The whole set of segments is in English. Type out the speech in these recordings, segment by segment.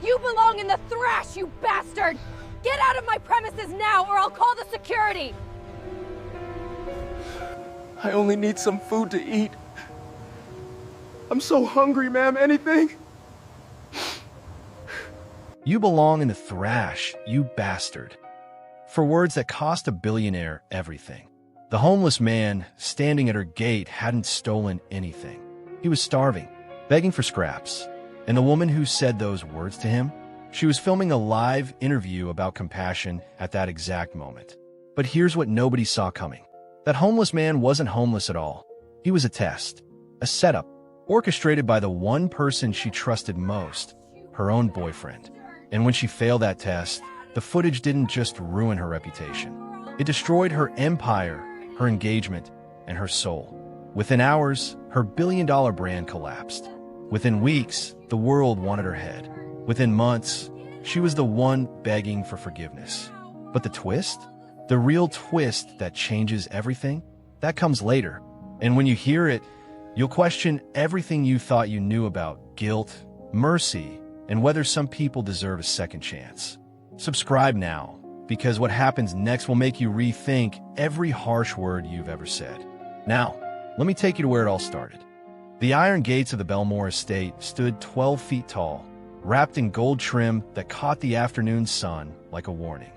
You belong in the Thrash, you bastard! Get out of my premises now, or I'll call the security! I only need some food to eat. I'm so hungry, ma'am. Anything? You belong in the Thrash, you bastard. For words that cost a billionaire everything. The homeless man standing at her gate hadn't stolen anything. He was starving, begging for scraps. And the woman who said those words to him, she was filming a live interview about compassion at that exact moment. But here's what nobody saw coming. That homeless man wasn't homeless at all. He was a test, a setup, orchestrated by the one person she trusted most, her own boyfriend. And when she failed that test, the footage didn't just ruin her reputation. It destroyed her empire, her engagement, and her soul. Within hours, her billion-dollar brand collapsed. Within weeks, the world wanted her head. Within months, she was the one begging for forgiveness. But the twist? The real twist that changes everything? That comes later. And when you hear it, you'll question everything you thought you knew about guilt, mercy, and whether some people deserve a second chance. Subscribe now, because what happens next will make you rethink every harsh word you've ever said. Now, let me take you to where it all started. The iron gates of the Bellmore estate stood 12 feet tall, wrapped in gold trim that caught the afternoon sun like a warning.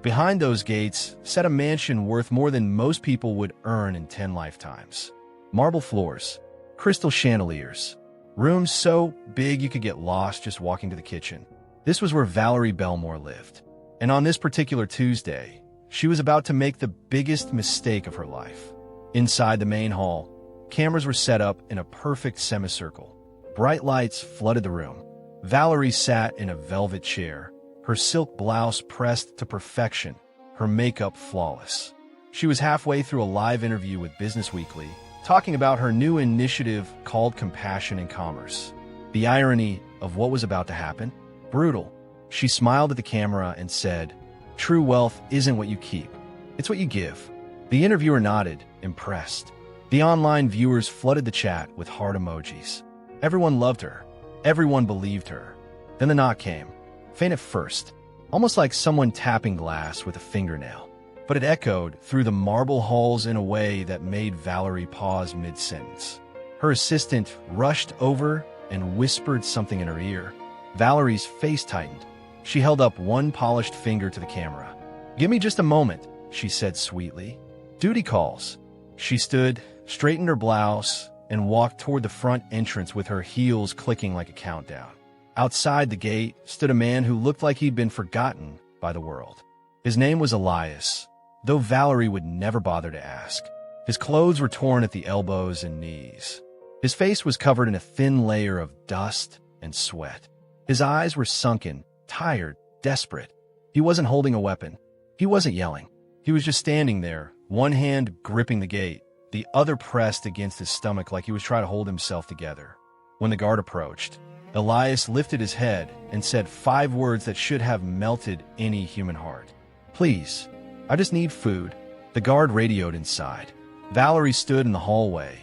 Behind those gates sat a mansion worth more than most people would earn in 10 lifetimes. Marble floors, crystal chandeliers, rooms so big you could get lost just walking to the kitchen. This was where Valerie Bellmore lived. And on this particular Tuesday, she was about to make the biggest mistake of her life. Inside the main hall, cameras were set up in a perfect semicircle. Bright lights flooded the room. Valerie sat in a velvet chair, her silk blouse pressed to perfection, her makeup flawless. She was halfway through a live interview with Business Weekly, talking about her new initiative called Compassion in Commerce. The irony of what was about to happen? Brutal. She smiled at the camera and said, "True wealth isn't what you keep, it's what you give." The interviewer nodded, impressed. The online viewers flooded the chat with heart emojis. Everyone loved her. Everyone believed her. Then the knock came. Faint at first, almost like someone tapping glass with a fingernail. But it echoed through the marble halls in a way that made Valerie pause mid-sentence. Her assistant rushed over and whispered something in her ear. Valerie's face tightened. She held up one polished finger to the camera. "Give me just a moment," she said sweetly. "Duty calls." She stood, straightened her blouse, and walked toward the front entrance with her heels clicking like a countdown. Outside the gate stood a man who looked like he'd been forgotten by the world. His name was Elias, though Valerie would never bother to ask. His clothes were torn at the elbows and knees. His face was covered in a thin layer of dust and sweat. His eyes were sunken, tired, desperate. He wasn't holding a weapon. He wasn't yelling. He was just standing there, one hand gripping the gate, the other pressed against his stomach like he was trying to hold himself together. When the guard approached, Elias lifted his head and said 5 words that should have melted any human heart. "Please, I just need food." The guard radioed inside. Valerie stood in the hallway,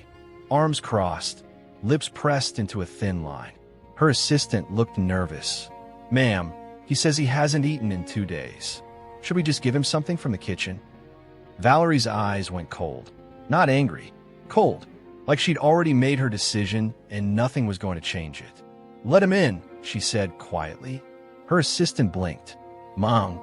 arms crossed, lips pressed into a thin line. Her assistant looked nervous. "Ma'am, he says he hasn't eaten in 2 days. Should we just give him something from the kitchen?" Valerie's eyes went cold. Not angry, cold, like she'd already made her decision and nothing was going to change it. "Let him in," she said quietly. Her assistant blinked. "Mom."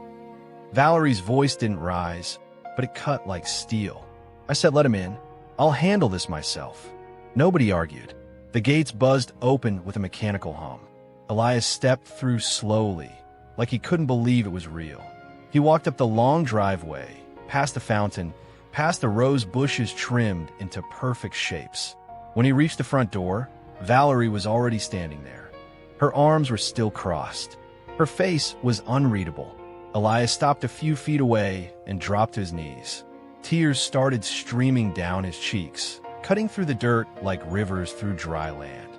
Valerie's voice didn't rise, but it cut like steel. "I said let him in. I'll handle this myself." Nobody argued. The gates buzzed open with a mechanical hum. Elias stepped through slowly, like he couldn't believe it was real. He walked up the long driveway, past the fountain, past the rose bushes trimmed into perfect shapes. When he reached the front door, Valerie was already standing there. Her arms were still crossed. Her face was unreadable. Elias stopped a few feet away and dropped to his knees. Tears started streaming down his cheeks, cutting through the dirt like rivers through dry land.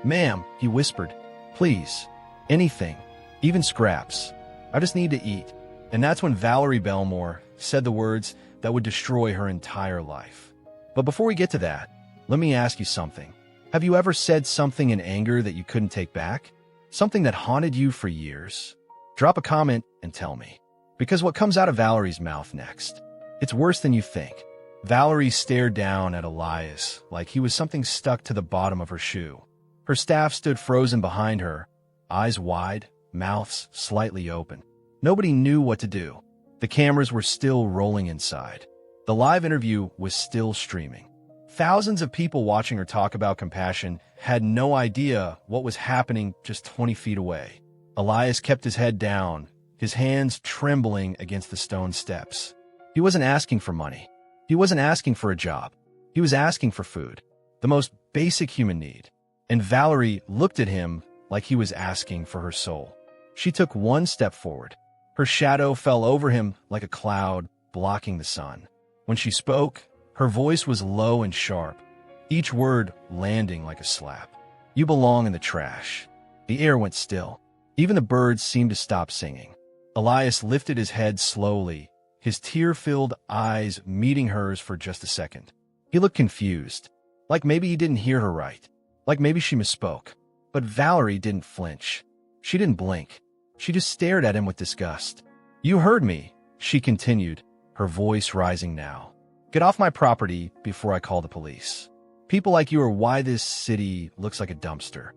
"Ma'am," he whispered, "please, anything, even scraps. I just need to eat." And that's when Valerie Bellmore said the words that would destroy her entire life. But before we get to that, let me ask you something. Have you ever said something in anger that you couldn't take back? Something that haunted you for years? Drop a comment and tell me. Because what comes out of Valerie's mouth next, it's worse than you think. Valerie stared down at Elias like he was something stuck to the bottom of her shoe. Her staff stood frozen behind her, eyes wide, mouths slightly open. Nobody knew what to do. The cameras were still rolling inside. The live interview was still streaming. Thousands of people watching her talk about compassion had no idea what was happening just 20 feet away. Elias kept his head down, his hands trembling against the stone steps. He wasn't asking for money. He wasn't asking for a job. He was asking for food, the most basic human need. And Valerie looked at him like he was asking for her soul. She took one step forward. Her shadow fell over him like a cloud, blocking the sun. When she spoke, her voice was low and sharp, each word landing like a slap. You belong in the trash. The air went still. Even the birds seemed to stop singing. Elias lifted his head slowly, his tear-filled eyes meeting hers for just a second. He looked confused, like maybe he didn't hear her right, like maybe she misspoke. But Valerie didn't flinch. She didn't blink. She just stared at him with disgust. You heard me, she continued, her voice rising now. Get off my property before I call the police. People like you are why this city looks like a dumpster.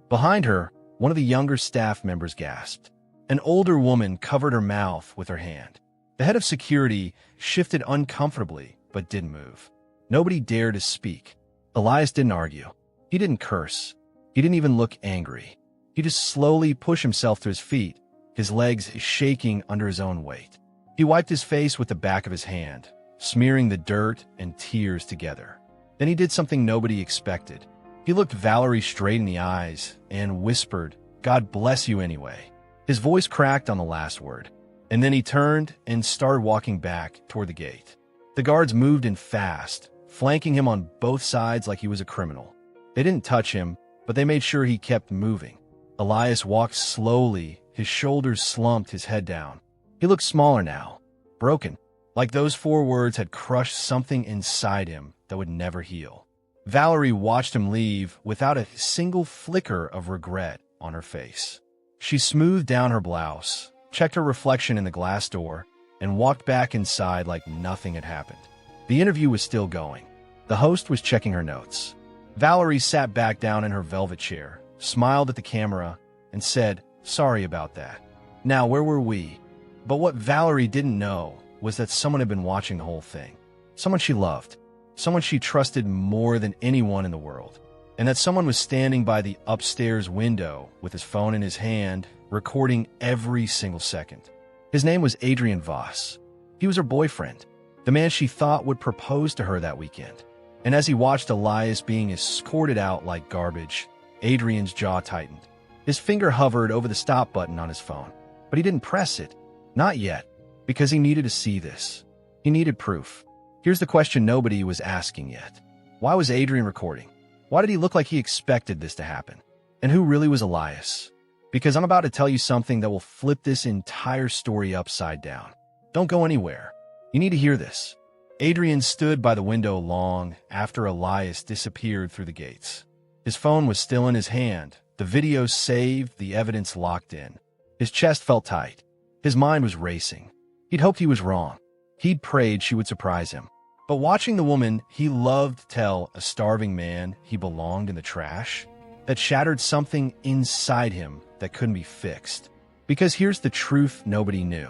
Behind her, one of the younger staff members gasped. An older woman covered her mouth with her hand. The head of security shifted uncomfortably, but didn't move. Nobody dared to speak. Elias didn't argue. He didn't curse. He didn't even look angry. He just slowly pushed himself to his feet, his legs shaking under his own weight. He wiped his face with the back of his hand, smearing the dirt and tears together. Then he did something nobody expected. He looked Valerie straight in the eyes and whispered, God bless you anyway. His voice cracked on the last word, and then he turned and started walking back toward the gate. The guards moved in fast, flanking him on both sides like he was a criminal. They didn't touch him, but they made sure he kept moving. Elias walked slowly, his shoulders slumped, his head down. He looked smaller now, broken, like those 4 words had crushed something inside him that would never heal. Valerie watched him leave without a single flicker of regret on her face. She smoothed down her blouse, checked her reflection in the glass door, and walked back inside like nothing had happened. The interview was still going. The host was checking her notes. Valerie sat back down in her velvet chair, smiled at the camera, and said, Sorry about that. Now, where were we? But what Valerie didn't know was that someone had been watching the whole thing. Someone she loved. Someone she trusted more than anyone in the world. And that someone was standing by the upstairs window with his phone in his hand, recording every single second. His name was Adrian Voss. He was her boyfriend, the man she thought would propose to her that weekend. And as he watched Elias being escorted out like garbage, Adrian's jaw tightened. His finger hovered over the stop button on his phone, but he didn't press it. Not yet, because he needed to see this. He needed proof. Here's the question nobody was asking yet. Why was Adrian recording? Why did he look like he expected this to happen? And who really was Elias? Because I'm about to tell you something that will flip this entire story upside down. Don't go anywhere. You need to hear this. Adrian stood by the window long after Elias disappeared through the gates. His phone was still in his hand, the video saved, the evidence locked in. His chest felt tight. His mind was racing. He'd hoped he was wrong. He'd prayed she would surprise him. But watching the woman he loved tell a starving man he belonged in the trash, that shattered something inside him that couldn't be fixed. Because here's the truth nobody knew.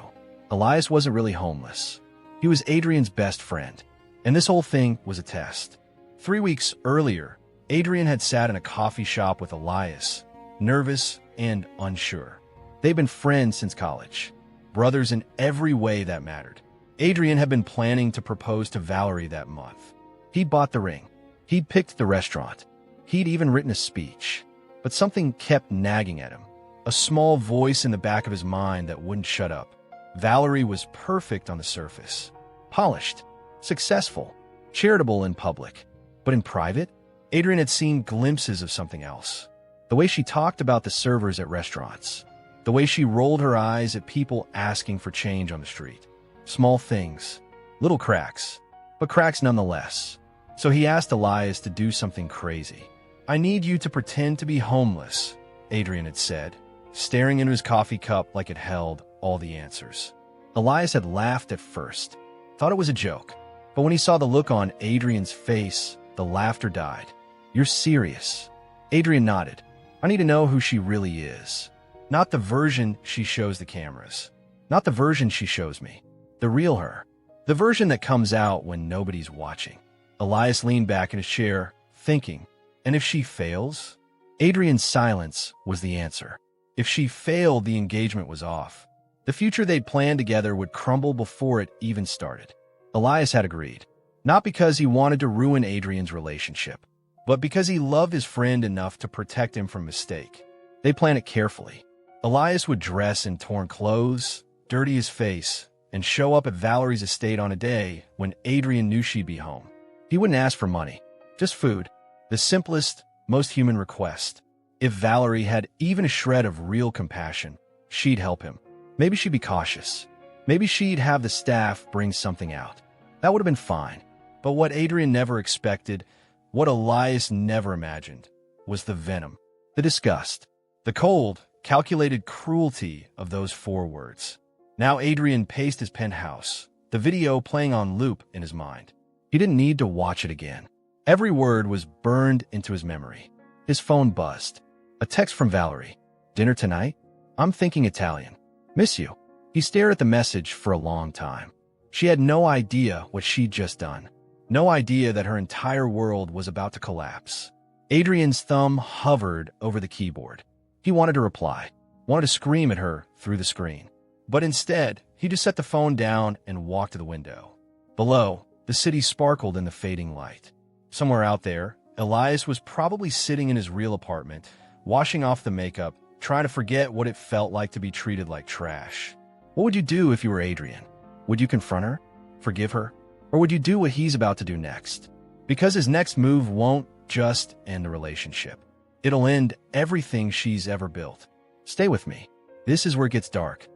Elias wasn't really homeless. He was Adrian's best friend. And this whole thing was a test. 3 weeks earlier, Adrian had sat in a coffee shop with Elias, nervous and unsure. They'd been friends since college, brothers in every way that mattered. Adrian had been planning to propose to Valerie that month. He'd bought the ring. He'd picked the restaurant. He'd even written a speech. But something kept nagging at him. A small voice in the back of his mind that wouldn't shut up. Valerie was perfect on the surface. Polished, successful, charitable in public. But in private, Adrian had seen glimpses of something else. The way she talked about the servers at restaurants. The way she rolled her eyes at people asking for change on the street. Small things, little cracks, but cracks nonetheless. So he asked Elias to do something crazy. I need you to pretend to be homeless, Adrian had said, staring into his coffee cup like it held all the answers. Elias had laughed at first, thought it was a joke, but when he saw the look on Adrian's face, the laughter died. "You're serious?" Adrian nodded. "I need to know who she really is. Not the version she shows the cameras. Not the version she shows me. The real her. The version that comes out when nobody's watching." Elias leaned back in his chair, thinking, and if she fails? Adrian's silence was the answer. If she failed, the engagement was off. The future they'd planned together would crumble before it even started. Elias had agreed, not because he wanted to ruin Adrian's relationship, but because he loved his friend enough to protect him from mistake. They planned it carefully. Elias would dress in torn clothes, dirty his face, and show up at Valerie's estate on a day when Adrian knew she'd be home. He wouldn't ask for money, just food, the simplest, most human request. If Valerie had even a shred of real compassion, she'd help him. Maybe she'd be cautious. Maybe she'd have the staff bring something out. That would have been fine. But what Adrian never expected, what Elias never imagined, was the venom, the disgust, the cold, calculated cruelty of those 4 words. Now Adrian paced his penthouse, the video playing on loop in his mind. He didn't need to watch it again. Every word was burned into his memory. His phone buzzed. A text from Valerie. "Dinner tonight? I'm thinking Italian. Miss you." He stared at the message for a long time. She had no idea what she'd just done. No idea that her entire world was about to collapse. Adrian's thumb hovered over the keyboard. He wanted to reply, wanted to scream at her through the screen. But instead, he just set the phone down and walked to the window. Below, the city sparkled in the fading light. Somewhere out there, Elias was probably sitting in his real apartment, washing off the makeup, trying to forget what it felt like to be treated like trash. What would you do if you were Adrian? Would you confront her? Forgive her? Or would you do what he's about to do next? Because his next move won't just end the relationship. It'll end everything she's ever built. Stay with me. This is where it gets dark.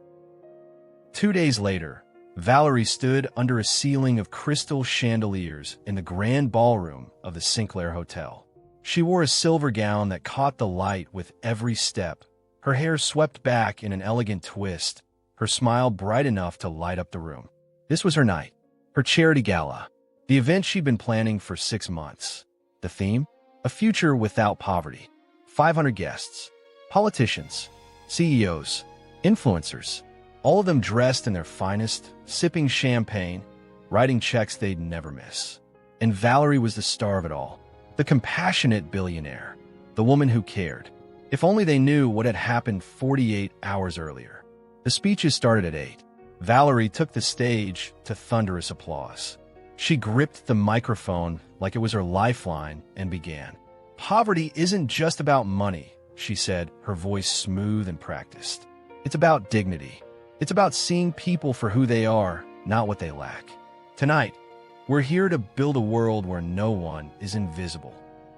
2 days later, Valerie stood under a ceiling of crystal chandeliers in the grand ballroom of the Sinclair Hotel. She wore a silver gown that caught the light with every step, her hair swept back in an elegant twist, her smile bright enough to light up the room. This was her night, her charity gala, the event she'd been planning for 6 months. The theme? A future without poverty. 500 guests, politicians, CEOs, influencers, all of them dressed in their finest, sipping champagne, writing checks they'd never miss. And Valerie was the star of it all, the compassionate billionaire, the woman who cared. If only they knew what had happened 48 hours earlier. The speeches started at 8. Valerie took the stage to thunderous applause. She gripped the microphone like it was her lifeline and began. "Poverty isn't just about money," she said, her voice smooth and practiced. "It's about dignity. It's about seeing people for who they are, not what they lack. Tonight, we're here to build a world where no one is invisible."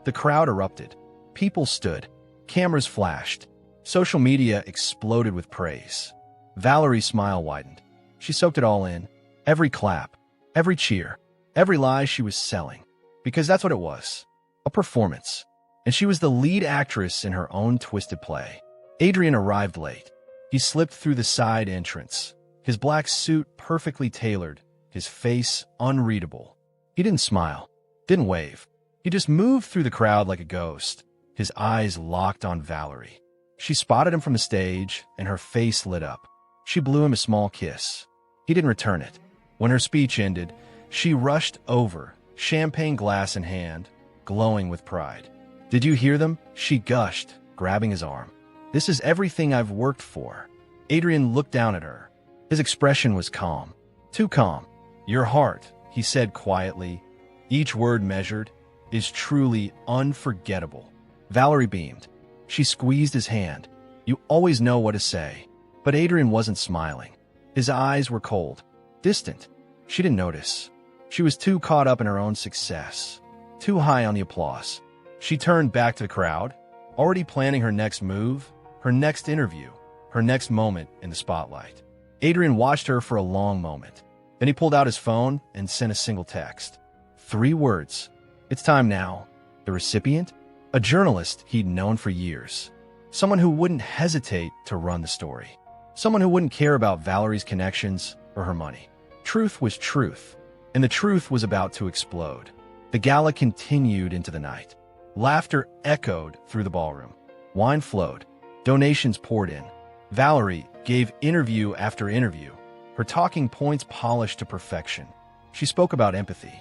The crowd erupted. People stood. Cameras flashed. Social media exploded with praise. Valerie's smile widened. She soaked it all in. Every clap, every cheer, every lie she was selling. Because that's what it was. A performance. And she was the lead actress in her own twisted play. Adrian arrived late. He slipped through the side entrance, his black suit perfectly tailored, his face unreadable. He didn't smile, didn't wave. He just moved through the crowd like a ghost, his eyes locked on Valerie. She spotted him from the stage, and her face lit up. She blew him a small kiss. He didn't return it. When her speech ended, she rushed over, champagne glass in hand, glowing with pride. "Did you hear them?" she gushed, grabbing his arm. "This is everything I've worked for." Adrian looked down at her. His expression was calm. Too calm. "Your heart," he said quietly, each word measured, "is truly unforgettable." Valerie beamed. She squeezed his hand. "You always know what to say." But Adrian wasn't smiling. His eyes were cold, distant. She didn't notice. She was too caught up in her own success, too high on the applause. She turned back to the crowd, already planning her next move, her next interview, her next moment in the spotlight. Adrian watched her for a long moment. Then he pulled out his phone and sent a single text. 3 words. "It's time now." The recipient? A journalist he'd known for years. Someone who wouldn't hesitate to run the story. Someone who wouldn't care about Valerie's connections or her money. Truth was truth, and the truth was about to explode. The gala continued into the night. Laughter echoed through the ballroom. Wine flowed. Donations poured in. Valerie gave interview after interview, her talking points polished to perfection. She spoke about empathy,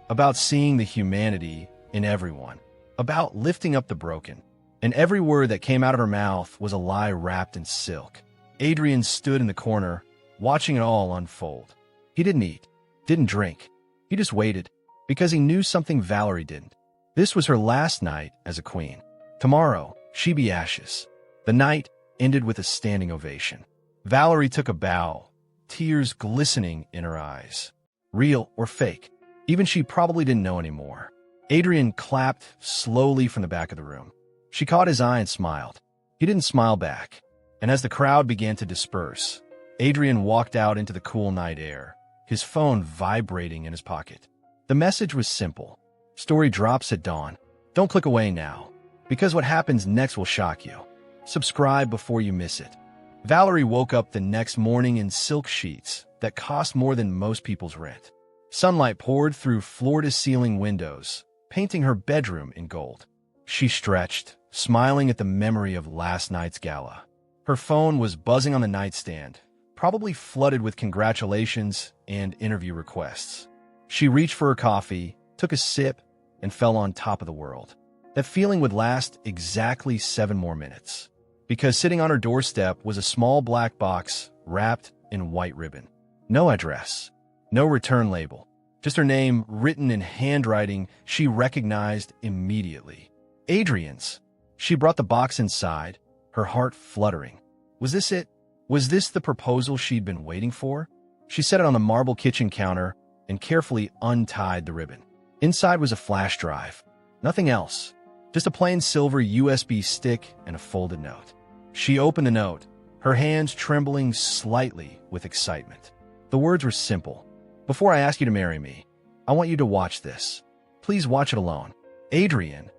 about seeing the humanity in everyone, about lifting up the broken. And every word that came out of her mouth was a lie wrapped in silk. Adrian stood in the corner, watching it all unfold. He didn't eat, didn't drink. He just waited, because he knew something Valerie didn't. This was her last night as a queen. Tomorrow, she'd be ashes. The night ended with a standing ovation. Valerie took a bow, tears glistening in her eyes. Real or fake? Even she probably didn't know anymore. Adrian clapped slowly from the back of the room. She caught his eye and smiled. He didn't smile back. And as the crowd began to disperse, Adrian walked out into the cool night air, his phone vibrating in his pocket. The message was simple. Story drops at dawn. Don't click away now, because what happens next will shock you. Subscribe before you miss it. Valerie woke up the next morning in silk sheets that cost more than most people's rent. Sunlight poured through floor-to-ceiling windows, painting her bedroom in gold. She stretched, smiling at the memory of last night's gala. Her phone was buzzing on the nightstand, probably flooded with congratulations and interview requests. She reached for her coffee, took a sip, and fell on top of the world. That feeling would last exactly 7 more minutes, because sitting on her doorstep was a small black box wrapped in white ribbon. No address, no return label, just her name written in handwriting she recognized immediately. Adrian's. She brought the box inside, her heart fluttering. Was this it? Was this the proposal she'd been waiting for? She set it on the marble kitchen counter and carefully untied the ribbon. Inside was a flash drive. Nothing else. Just a plain silver USB stick and a folded note. She opened the note, her hands trembling slightly with excitement. The words were simple. Before I ask you to marry me, I want you to watch this. Please watch it alone. Adrian.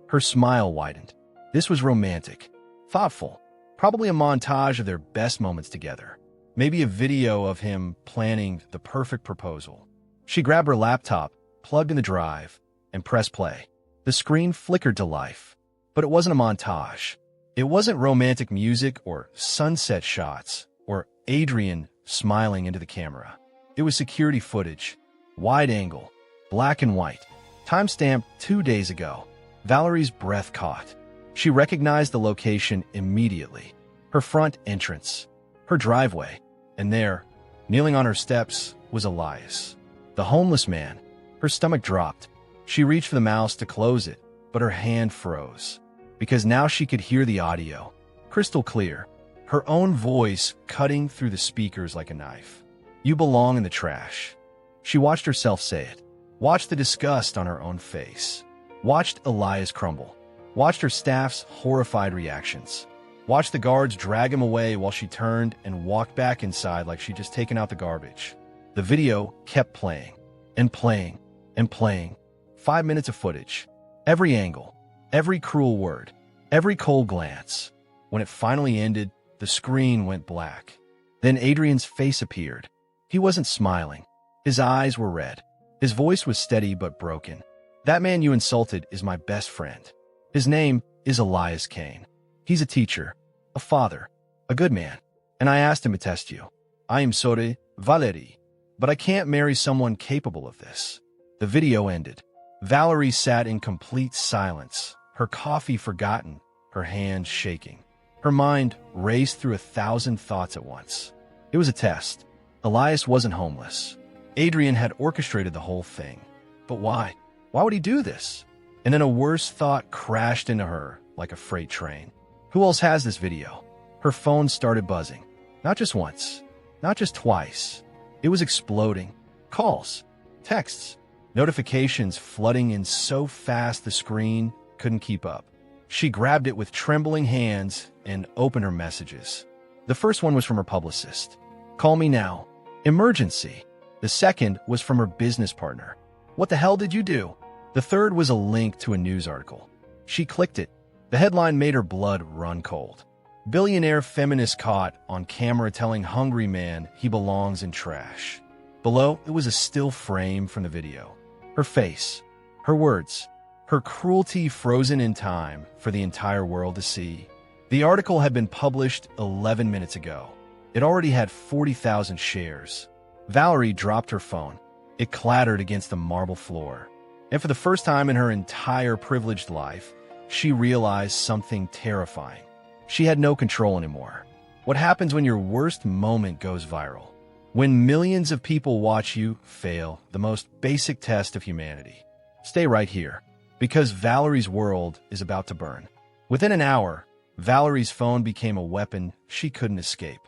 Her smile widened. This was romantic, thoughtful, probably a montage of their best moments together. Maybe a video of him planning the perfect proposal. She grabbed her laptop, plugged in the drive, and pressed play. The screen flickered to life, but it wasn't a montage. It wasn't romantic music or sunset shots or Adrian smiling into the camera. It was security footage, wide angle, black and white, timestamped 2 days ago. Valerie's breath caught. She recognized the location immediately. Her front entrance, her driveway, and there, kneeling on her steps, was Elias, the homeless man. Her stomach dropped. She reached for the mouse to close it, but her hand froze, because now she could hear the audio, crystal clear, her own voice cutting through the speakers like a knife. You belong in the trash. She watched herself say it, watched the disgust on her own face, watched Elias crumble, watched her staff's horrified reactions, watched the guards drag him away while she turned and walked back inside like she'd just taken out the garbage. The video kept playing, and playing, and playing. 5 minutes of footage. Every angle, every cruel word, every cold glance. When it finally ended, the screen went black. Then Adrian's face appeared. He wasn't smiling. His eyes were red. His voice was steady but broken. That man you insulted is my best friend. His name is Elias Kane. He's a teacher, a father, a good man. And I asked him to test you. I am sorry, Valerie, but I can't marry someone capable of this. The video ended. Valerie sat in complete silence, her coffee forgotten, her hands shaking. Her mind raced through 1,000 thoughts at once. It was a test. Elias wasn't homeless. Adrian had orchestrated the whole thing. But why? Why would he do this? And then a worse thought crashed into her like a freight train. Who else has this video? Her phone started buzzing. Not just once, not just twice. It was exploding. Calls, texts, notifications flooding in so fast the screen couldn't keep up. She grabbed it with trembling hands and opened her messages. The first one was from her publicist. Call me now. Emergency. The second was from her business partner. What the hell did you do? The third was a link to a news article. She clicked it, The headline made her blood run cold. Billionaire feminist caught on camera telling hungry man he belongs in trash. Below, it was a still frame from the video. Her face, her words, her cruelty frozen in time for the entire world to see. The article had been published 11 minutes ago. It already had 40,000 shares. Valerie dropped her phone. It clattered against the marble floor. And for the first time in her entire privileged life, she realized something terrifying. She had no control anymore. What happens when your worst moment goes viral? When millions of people watch you fail the most basic test of humanity. Stay right here, because Valerie's world is about to burn. Within an hour, Valerie's phone became a weapon she couldn't escape.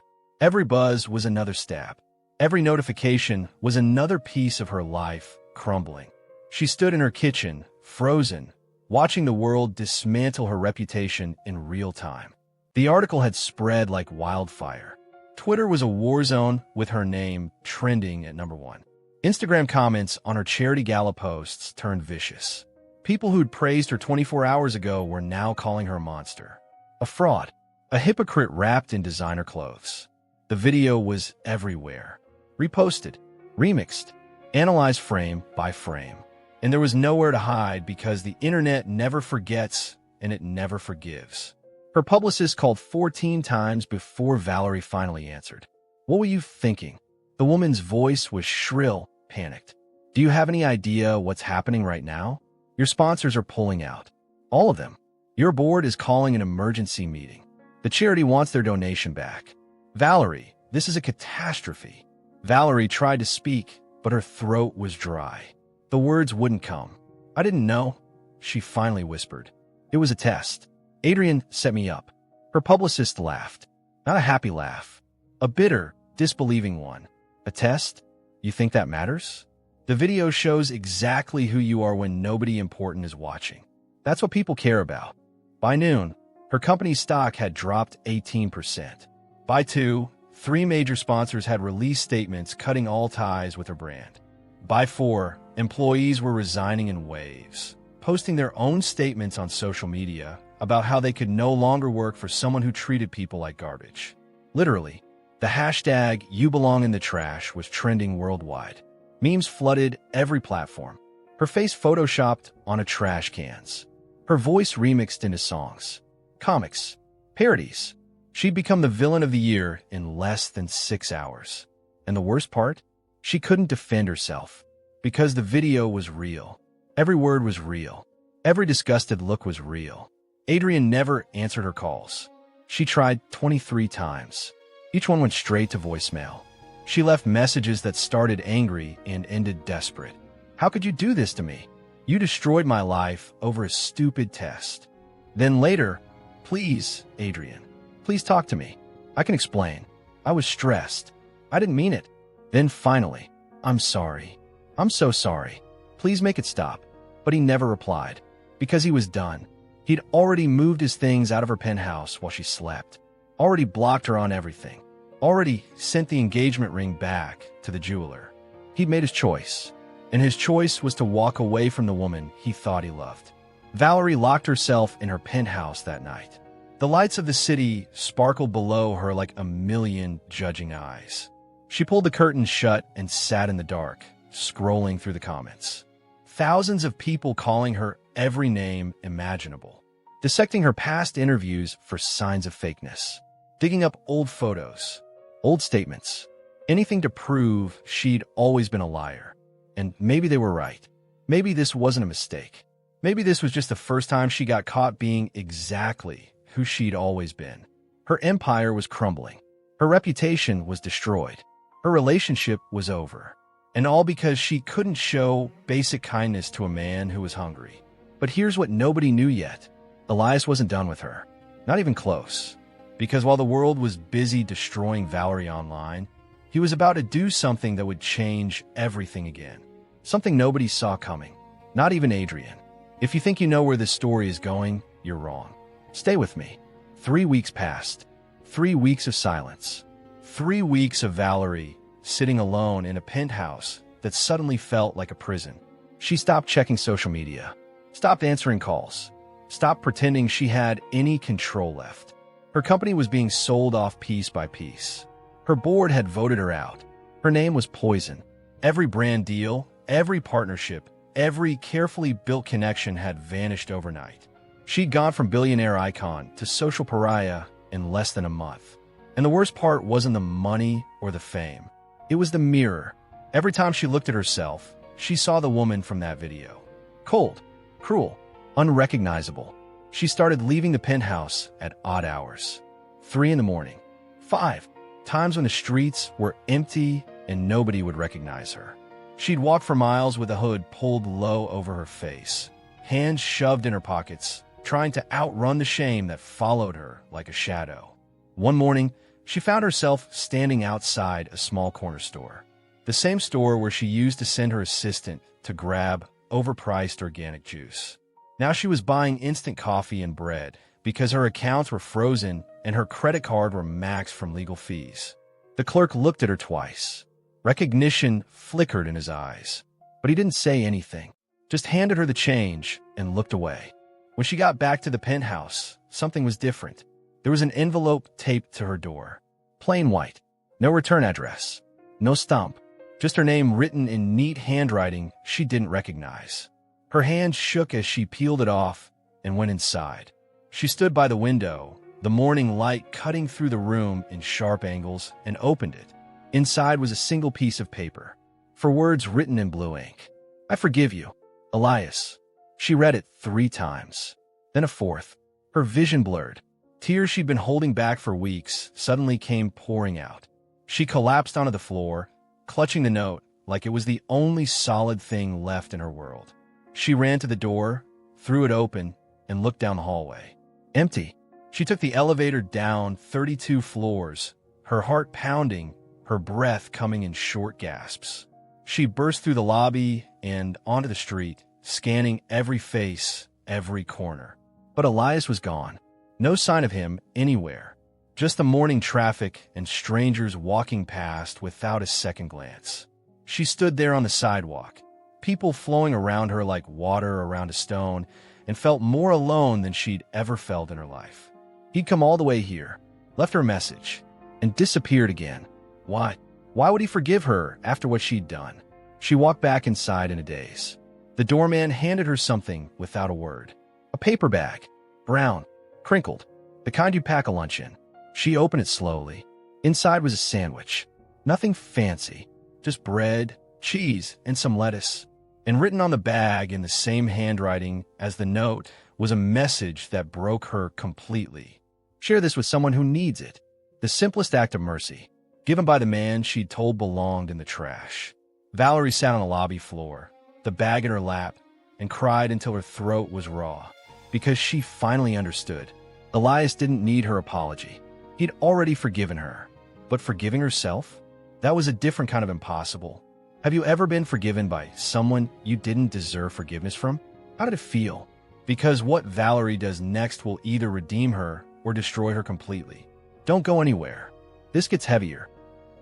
Every buzz was another stab. Every notification was another piece of her life crumbling. She stood in her kitchen, frozen, watching the world dismantle her reputation in real time. The article had spread like wildfire. Twitter was a war zone with her name trending at #1. Instagram comments on her charity gala posts turned vicious. People who'd praised her 24 hours ago were now calling her a monster, a fraud, a hypocrite wrapped in designer clothes. The video was everywhere, reposted, remixed, analyzed frame by frame. And there was nowhere to hide because the internet never forgets and it never forgives. Her publicist called 14 times before Valerie finally answered. "What were you thinking?" The woman's voice was shrill, panicked. "Do you have any idea what's happening right now? Your sponsors are pulling out. All of them. Your board is calling an emergency meeting. The charity wants their donation back. Valerie, this is a catastrophe." Valerie tried to speak, but her throat was dry. The words wouldn't come. "I didn't know," she finally whispered. "It was a test. Adrian set me up." Her publicist laughed. Not a happy laugh. A bitter, disbelieving one. "A test? You think that matters?" The video shows exactly who you are when nobody important is watching. That's what people care about. By noon, her company's stock had dropped 18%. By 2, 3 major sponsors had released statements cutting all ties with her brand. By 4, employees were resigning in waves, posting their own statements on social media about how they could no longer work for someone who treated people like garbage. Literally, the hashtag #YouBelongInTheTrash was trending worldwide. Memes flooded every platform. Her face photoshopped onto trash cans. Her voice remixed into songs, comics, parodies. She'd become the villain of the year in less than 6 hours. And the worst part? She couldn't defend herself. Because the video was real. Every word was real. Every disgusted look was real. Adrian never answered her calls. She tried 23 times. Each one went straight to voicemail. She left messages that started angry and ended desperate. "How could you do this to me? You destroyed my life over a stupid test." Then later, "Please, Adrian, please talk to me. I can explain. I was stressed. I didn't mean it." Then finally, "I'm sorry. I'm so sorry. Please make it stop." But he never replied, because he was done. He'd already moved his things out of her penthouse while she slept, already blocked her on everything, already sent the engagement ring back to the jeweler. He'd made his choice, and his choice was to walk away from the woman he thought he loved. Valerie locked herself in her penthouse that night. The lights of the city sparkled below her like a million judging eyes. She pulled the curtains shut and sat in the dark, scrolling through the comments. Thousands of people calling her every name imaginable, dissecting her past interviews for signs of fakeness, digging up old photos, old statements, anything to prove she'd always been a liar. And maybe they were right. Maybe this wasn't a mistake. Maybe this was just the first time she got caught being exactly who she'd always been. Her empire was crumbling. Her reputation was destroyed. Her relationship was over. And all because she couldn't show basic kindness to a man who was hungry. But here's what nobody knew yet. Elias wasn't done with her. Not even close. Because while the world was busy destroying Valerie online, he was about to do something that would change everything again. Something nobody saw coming. Not even Adrian. If you think you know where this story is going, you're wrong. Stay with me. 3 weeks passed. 3 weeks of silence. 3 weeks of Valerie sitting alone in a penthouse that suddenly felt like a prison. She stopped checking social media, stopped answering calls, Stopped pretending she had any control left. Her company was being sold off piece by piece. Her board had voted her out. Her name was poison. Every brand deal, every partnership, every carefully built connection had vanished overnight. She'd gone from billionaire icon to social pariah in less than a month. And the worst part wasn't the money or the fame. It was the mirror. Every time she looked at herself, she saw the woman from that video. Cold, cruel, unrecognizable. She started leaving the penthouse at odd hours. 3 in the morning. 5. Times when the streets were empty and nobody would recognize her. She'd walk for miles with a hood pulled low over her face, hands shoved in her pockets, trying to outrun the shame that followed her like a shadow. One morning, she found herself standing outside a small corner store. The same store where she used to send her assistant to grab overpriced organic juice. Now she was buying instant coffee and bread because her accounts were frozen and her credit card were maxed from legal fees. The clerk looked at her twice. Recognition flickered in his eyes, but he didn't say anything, just handed her the change and looked away. When she got back to the penthouse, something was different. There was an envelope taped to her door. Plain white. No return address. No stamp. Just her name written in neat handwriting she didn't recognize. Her hand shook as she peeled it off and went inside. She stood by the window, the morning light cutting through the room in sharp angles, and opened it. Inside was a single piece of paper, for words written in blue ink. "I forgive you, Elias." She read it 3 times, then a 4th. Her vision blurred. Tears she'd been holding back for weeks suddenly came pouring out. She collapsed onto the floor, clutching the note like it was the only solid thing left in her world. She ran to the door, threw it open, and looked down the hallway. Empty. She took the elevator down 32 floors, her heart pounding, her breath coming in short gasps. She burst through the lobby and onto the street, scanning every face, every corner. But Elias was gone. No sign of him anywhere. Just the morning traffic and strangers walking past without a second glance. She stood there on the sidewalk, people flowing around her like water around a stone, and felt more alone than she'd ever felt in her life. He'd come all the way here, left her a message, and disappeared again. Why? Why would he forgive her after what she'd done? She walked back inside in a daze. The doorman handed her something without a word. A paper bag, brown, crinkled, the kind you pack a lunch in. She opened it slowly. Inside was a sandwich. Nothing fancy, just bread, cheese, and some lettuce. And written on the bag in the same handwriting as the note was a message that broke her completely. Share this with someone who needs it. The simplest act of mercy, given by the man she'd told belonged in the trash. Valerie sat on the lobby floor, the bag in her lap, and cried until her throat was raw, because she finally understood. Elias didn't need her apology. He'd already forgiven her. But forgiving herself? That was a different kind of impossible. Have you ever been forgiven by someone you didn't deserve forgiveness from? How did it feel? Because what Valerie does next will either redeem her or destroy her completely. Don't go anywhere. This gets heavier.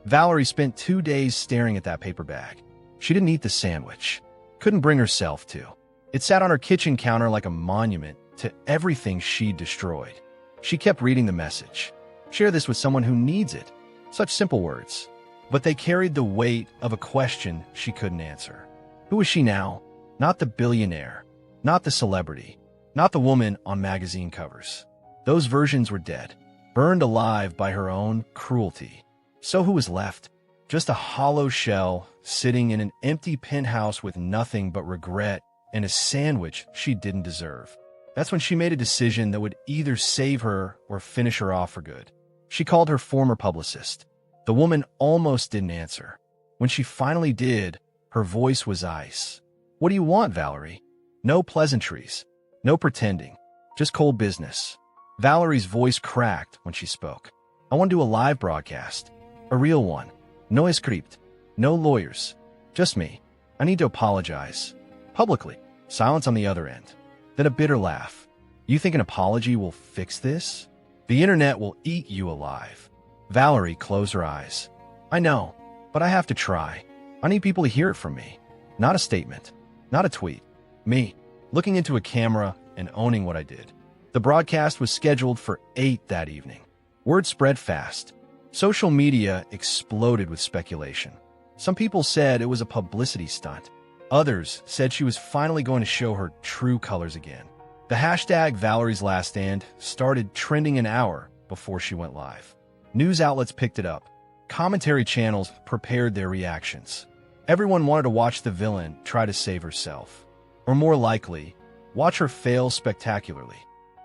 Valerie spent 2 days staring at that paper bag. She didn't eat the sandwich. Couldn't bring herself to. It sat on her kitchen counter like a monument to everything she'd destroyed. She kept reading the message. Share this with someone who needs it. Such simple words. But they carried the weight of a question she couldn't answer. Who is she now? Not the billionaire. Not the celebrity. Not the woman on magazine covers. Those versions were dead, burned alive by her own cruelty. So who was left? Just a hollow shell sitting in an empty penthouse with nothing but regret and a sandwich she didn't deserve. That's when she made a decision that would either save her or finish her off for good. She called her former publicist. The woman almost didn't answer. When she finally did, her voice was ice. "What do you want, Valerie?" No pleasantries. No pretending. Just cold business. Valerie's voice cracked when she spoke. "I want to do a live broadcast. A real one. No script. No lawyers. Just me. I need to apologize. Publicly." Silence on the other end. Then a bitter laugh. "You think an apology will fix this? The internet will eat you alive." Valerie closed her eyes. "I know, but I have to try. I need people to hear it from me. Not a statement. Not a tweet. Me, looking into a camera, and owning what I did. The broadcast was scheduled for 8 that evening. Word spread fast. Social media exploded with speculation. Some people said it was a publicity stunt. Others said she was finally going to show her true colors again. The hashtag Valerie's Last Stand started trending an hour before she went live. News outlets picked it up. Commentary channels prepared their reactions. Everyone wanted to watch the villain try to save herself. Or more likely, watch her fail spectacularly.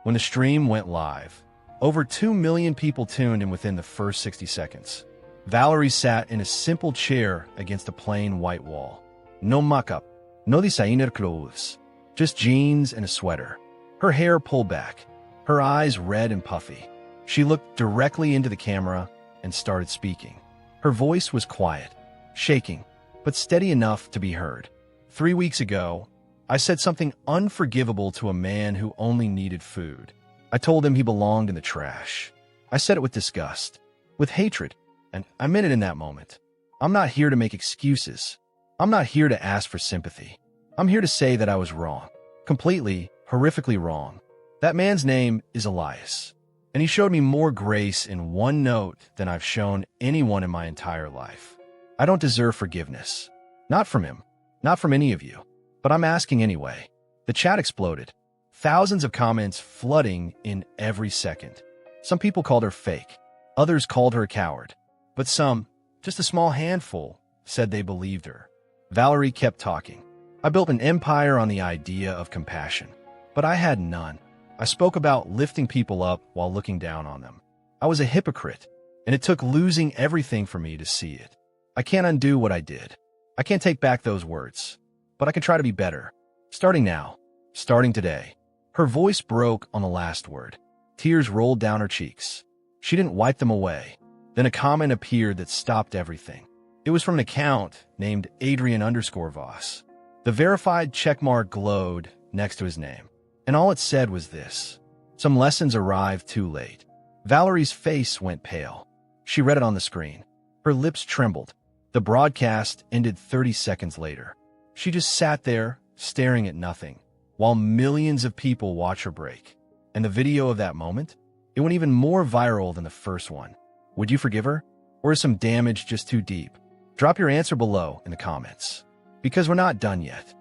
When the stream went live, over 2 million people tuned in within the first 60 seconds. Valerie sat in a simple chair against a plain white wall. No makeup, no designer clothes, just jeans and a sweater. Her hair pulled back, her eyes red and puffy. She looked directly into the camera and started speaking. Her voice was quiet, shaking, but steady enough to be heard. 3 weeks ago, I said something unforgivable to a man who only needed food. I told him he belonged in the trash. I said it with disgust, with hatred, and I meant it in that moment. I'm not here to make excuses. I'm not here to ask for sympathy. I'm here to say that I was wrong. Completely, horrifically wrong. That man's name is Elias, and he showed me more grace in one note than I've shown anyone in my entire life. I don't deserve forgiveness. Not from him, not from any of you, but I'm asking anyway. The chat exploded. Thousands of comments flooding in every second. Some people called her fake. Others called her a coward. But some, just a small handful, said they believed her. Valerie kept talking. I built an empire on the idea of compassion, but I had none. I spoke about lifting people up while looking down on them. I was a hypocrite, and it took losing everything for me to see it. I can't undo what I did. I can't take back those words, but I can try to be better. Starting now, starting today. Her voice broke on the last word. Tears rolled down her cheeks. She didn't wipe them away. Then a comment appeared that stopped everything. It was from an account named Adrian_Voss. The verified checkmark glowed next to his name, and all it said was this: some lessons arrived too late. Valerie's face went pale. She read it on the screen. Her lips trembled. The broadcast ended 30 seconds later. She just sat there, staring at nothing, while millions of people watch her break. And the video of that moment? It went even more viral than the first one. Would you forgive her? Or is some damage just too deep? Drop your answer below in the comments, because we're not done yet.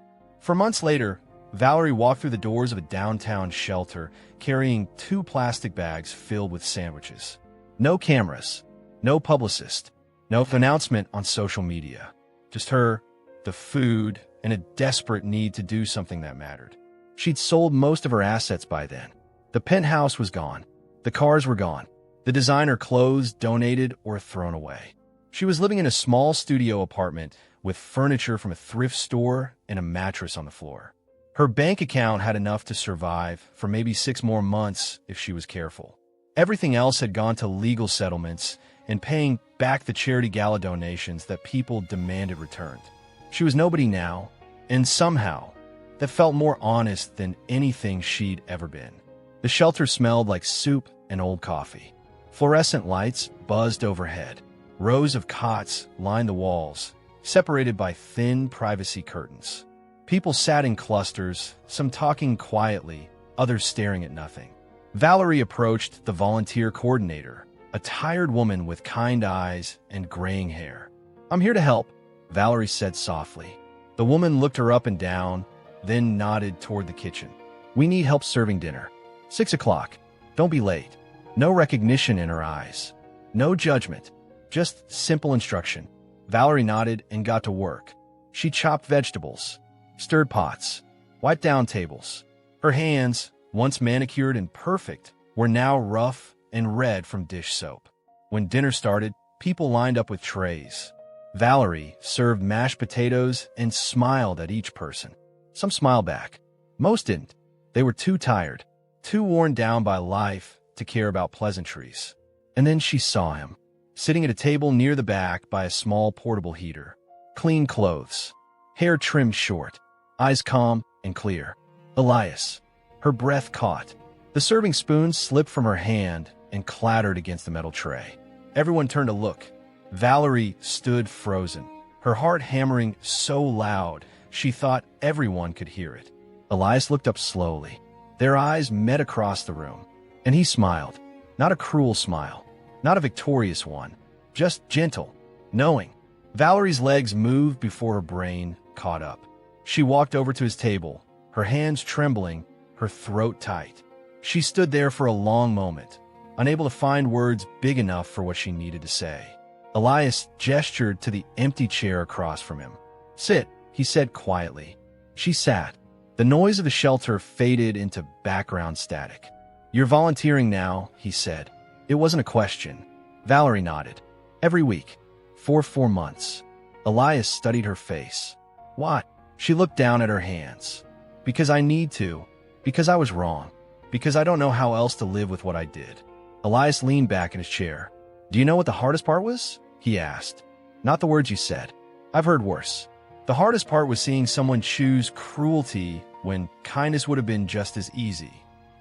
For months later, Valerie walked through the doors of a downtown shelter carrying 2 plastic bags filled with sandwiches. No cameras, no publicist, no announcement on social media. Just her, the food, and a desperate need to do something that mattered. She'd sold most of her assets by then. The penthouse was gone. The cars were gone. The designer clothes donated or thrown away. She was living in a small studio apartment with furniture from a thrift store and a mattress on the floor. Her bank account had enough to survive for maybe 6 more months if she was careful. Everything else had gone to legal settlements and paying back the charity gala donations that people demanded returned. She was nobody now, and somehow, that felt more honest than anything she'd ever been. The shelter smelled like soup and old coffee. Fluorescent lights buzzed overhead. Rows of cots lined the walls, separated by thin privacy curtains. People sat in clusters, some talking quietly, others staring at nothing. Valerie approached the volunteer coordinator, a tired woman with kind eyes and graying hair. "I'm here to help," Valerie said softly. The woman looked her up and down, then nodded toward the kitchen. "We need help serving dinner. 6 o'clock. Don't be late." No recognition in her eyes. No judgment. Just simple instruction. Valerie nodded and got to work. She chopped vegetables, stirred pots, wiped down tables. Her hands, once manicured and perfect, were now rough and red from dish soap. When dinner started, people lined up with trays. Valerie served mashed potatoes and smiled at each person. Some smiled back. Most didn't. They were too tired, too worn down by life to care about pleasantries. And then she saw him, sitting at a table near the back by a small portable heater. Clean clothes, hair trimmed short, eyes calm and clear. Elias. Her breath caught. The serving spoon slipped from her hand and clattered against the metal tray. Everyone turned to look. Valerie stood frozen, her heart hammering so loud she thought everyone could hear it. Elias looked up slowly. Their eyes met across the room, and he smiled. Not a cruel smile, not a victorious one, just gentle, knowing. Valerie's legs moved before her brain caught up. She walked over to his table, her hands trembling, her throat tight. She stood there for a long moment, unable to find words big enough for what she needed to say. Elias gestured to the empty chair across from him. "Sit," he said quietly. She sat. The noise of the shelter faded into background static. "You're volunteering now," he said. It wasn't a question. Valerie nodded. "Every week. For 4 months." Elias studied her face. "What?" She looked down at her hands. "Because I need to. Because I was wrong. Because I don't know how else to live with what I did." Elias leaned back in his chair. "Do you know what the hardest part was?" he asked. "Not the words you said. I've heard worse. The hardest part was seeing someone choose cruelty when kindness would have been just as easy."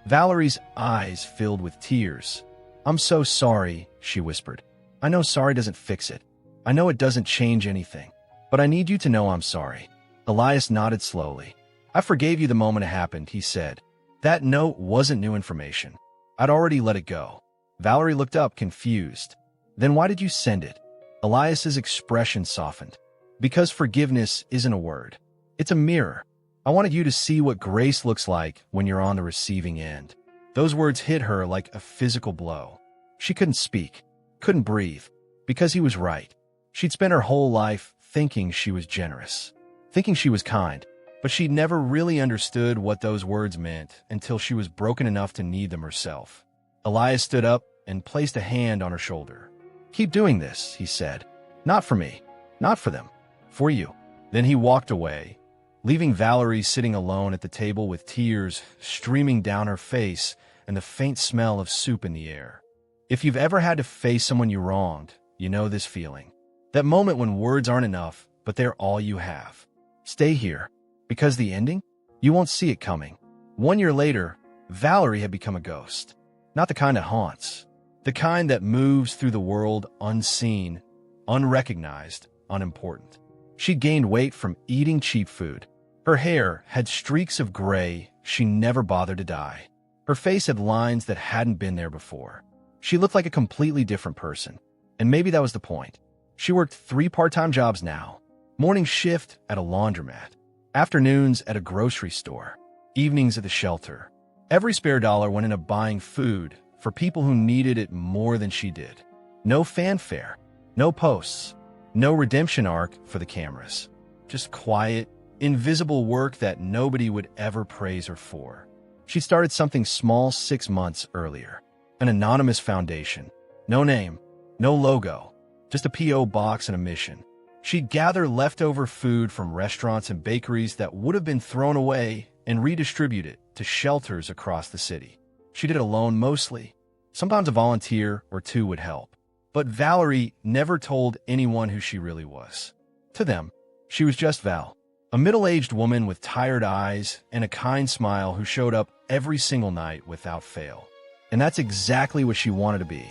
Valerie's eyes filled with tears. "I'm so sorry," she whispered. "I know sorry doesn't fix it. I know it doesn't change anything. But I need you to know I'm sorry." Elias nodded slowly. "I forgave you the moment it happened," he said. "That note wasn't new information. I'd already let it go." Valerie looked up, confused. "Then why did you send it?" Elias's expression softened. "Because forgiveness isn't a word. It's a mirror. I wanted you to see what grace looks like when you're on the receiving end." Those words hit her like a physical blow. She couldn't speak, couldn't breathe, because he was right. She'd spent her whole life thinking she was generous, thinking she was kind, but she'd never really understood what those words meant until she was broken enough to need them herself. Elias stood up and placed a hand on her shoulder. "Keep doing this," he said. "Not for me, not for them, for you." Then he walked away, leaving Valerie sitting alone at the table with tears streaming down her face and the faint smell of soup in the air. If you've ever had to face someone you wronged, you know this feeling. That moment when words aren't enough, but they're all you have. Stay here, because the ending? You won't see it coming. 1 year later, Valerie had become a ghost. Not the kind that haunts. The kind that moves through the world unseen, unrecognized, unimportant. She'd gained weight from eating cheap food. Her hair had streaks of gray she never bothered to dye. Her face had lines that hadn't been there before. She looked like a completely different person. And maybe that was the point. She worked 3 part-time jobs now. Morning shift at a laundromat. Afternoons at a grocery store. Evenings at the shelter. Every spare dollar went into buying food for people who needed it more than she did. No fanfare. No posts. No redemption arc for the cameras. Just quiet, invisible work that nobody would ever praise her for. She started something small 6 months earlier. An anonymous foundation. No name. No logo. Just a P.O. box and a mission. She'd gather leftover food from restaurants and bakeries that would have been thrown away and redistribute it to shelters across the city. She did it alone mostly. Sometimes a volunteer or 2 would help. But Valerie never told anyone who she really was. To them, she was just Val, a middle-aged woman with tired eyes and a kind smile who showed up every single night without fail. And that's exactly what she wanted to be.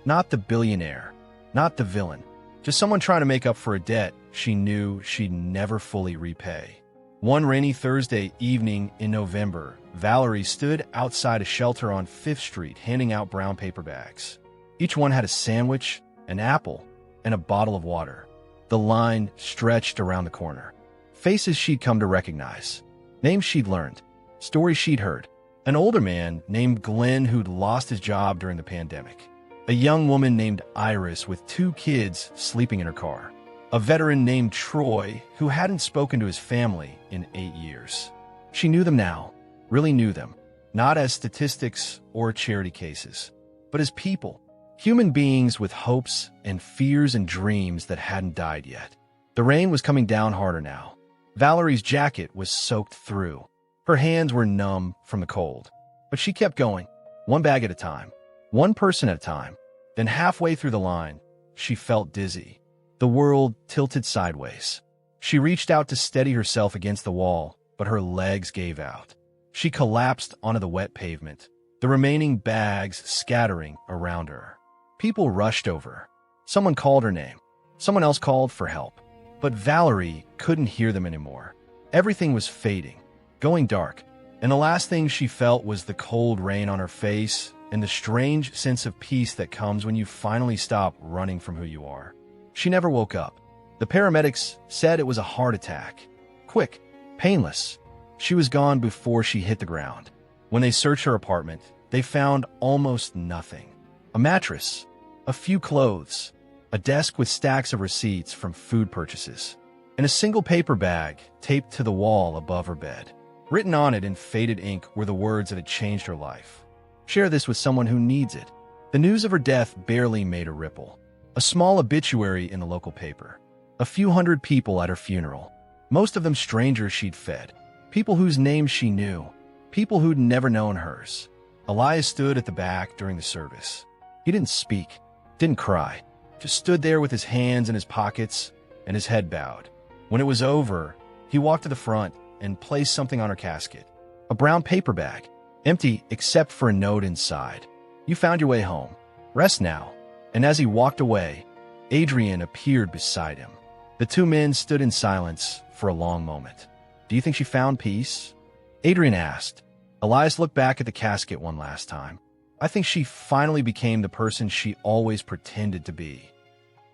Not the billionaire, not the villain, just someone trying to make up for a debt she knew she'd never fully repay. One rainy Thursday evening in November, Valerie stood outside a shelter on 5th Street handing out brown paper bags. Each one had a sandwich, an apple, and a bottle of water. The line stretched around the corner. Faces she'd come to recognize. Names she'd learned. Stories she'd heard. An older man named Glenn who'd lost his job during the pandemic. A young woman named Iris with 2 kids sleeping in her car. A veteran named Troy who hadn't spoken to his family in 8 years. She knew them now, really knew them, not as statistics or charity cases, but as people. Human beings with hopes and fears and dreams that hadn't died yet. The rain was coming down harder now. Valerie's jacket was soaked through. Her hands were numb from the cold. But she kept going, one bag at a time, one person at a time. Then halfway through the line, she felt dizzy. The world tilted sideways. She reached out to steady herself against the wall, but her legs gave out. She collapsed onto the wet pavement, the remaining bags scattering around her. People rushed over. Someone called her name. Someone else called for help. But Valerie couldn't hear them anymore. Everything was fading, going dark, And the last thing she felt was the cold rain on her face and the strange sense of peace that comes when you finally stop running from who you are. She never woke up. The paramedics said it was a heart attack. Quick, painless. She was gone before she hit the ground. When they searched her apartment, they found almost nothing. A mattress, a few clothes, a desk with stacks of receipts from food purchases, and a single paper bag taped to the wall above her bed. Written on it in faded ink were the words that had changed her life. Share this with someone who needs it. The news of her death barely made a ripple. A small obituary in the local paper. A few hundred people at her funeral. Most of them strangers she'd fed. People whose names she knew. People who'd never known hers. Elias stood at the back during the service. He didn't speak, didn't cry, just stood there with his hands in his pockets and his head bowed. When it was over, he walked to the front and placed something on her casket. A brown paper bag, empty except for a note inside. You found your way home. Rest now. And as he walked away, Adrian appeared beside him. The two men stood in silence for a long moment. Do you think she found peace? Adrian asked. Elias looked back at the casket one last time. I think she finally became the person she always pretended to be.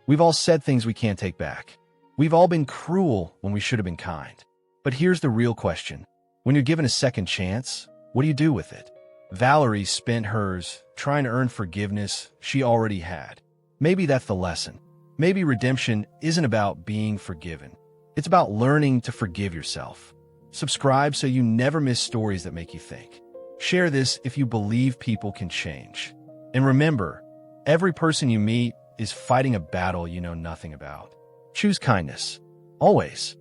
We've all said things we can't take back. We've all been cruel when we should have been kind. But here's the real question. When you're given a second chance, what do you do with it? Valerie spent hers trying to earn forgiveness she already had. Maybe that's the lesson. Maybe redemption isn't about being forgiven. It's about learning to forgive yourself. Subscribe so you never miss stories that make you think. Share this if you believe people can change. And remember, every person you meet is fighting a battle you know nothing about. Choose kindness. Always.